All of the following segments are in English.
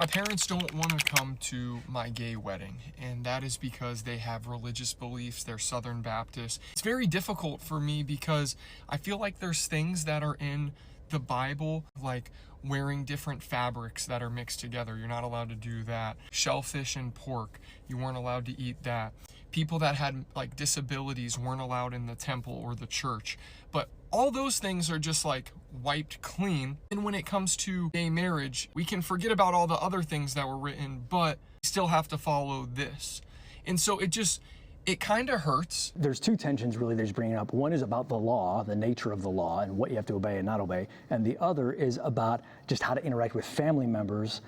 My parents don't want to come to my gay wedding, and that is because they have religious beliefs. They're Southern Baptist. It's very difficult for me because I feel like there's things that are in the Bible, like wearing different fabrics that are mixed together. You're not allowed to do that. Shellfish and pork, you weren't allowed to eat that. People that had like disabilities weren't allowed in the temple or the church. But all those things are just like wiped clean. And when it comes to gay marriage, we can forget about all the other things that were written, but still have to follow this. And so it kind of hurts. There's two tensions really that he's bringing up. One is about the law, the nature of the law, and what you have to obey and not obey. And the other is about just how to interact with family members.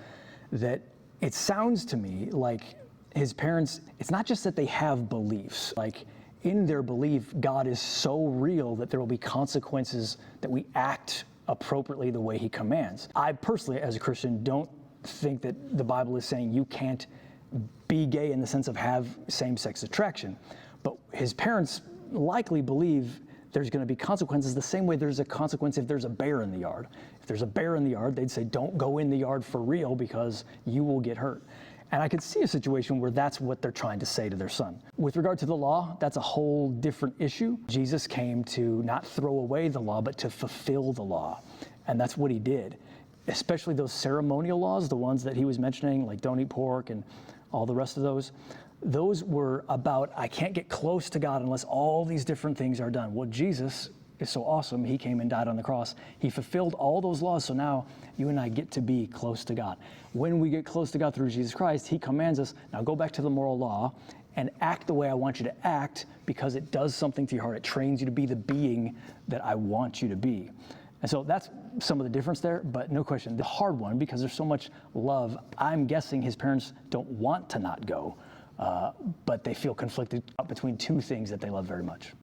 That it sounds to me like his parents, it's not just that they have beliefs. Like in their belief, God is so real that there will be consequences that we act appropriately the way he commands. I personally, as a Christian, don't think that the Bible is saying you can't be gay in the sense of have same-sex attraction. But his parents likely believe there's going to be consequences the same way there's a consequence if there's a bear in the yard. If there's a bear in the yard, they'd say, don't go in the yard for real because you will get hurt. And I could see a situation where that's what they're trying to say to their son. With regard to the law, that's a whole different issue. Jesus came to not throw away the law, but to fulfill the law. And that's what he did. Especially those ceremonial laws, the ones that he was mentioning, like don't eat pork and all the rest of those were about, I can't get close to God unless all these different things are done. Well, Jesus is so awesome. He came and died on the cross. He fulfilled all those laws, so now you and I get to be close to God. When we get close to God through Jesus Christ, he commands us, now go back to the moral law and act the way I want you to act because it does something to your heart. It trains you to be the being that I want you to be. And so that's some of the difference there, but no question, the hard one, because there's so much love, I'm guessing his parents don't want to not go, but they feel conflicted between two things that they love very much.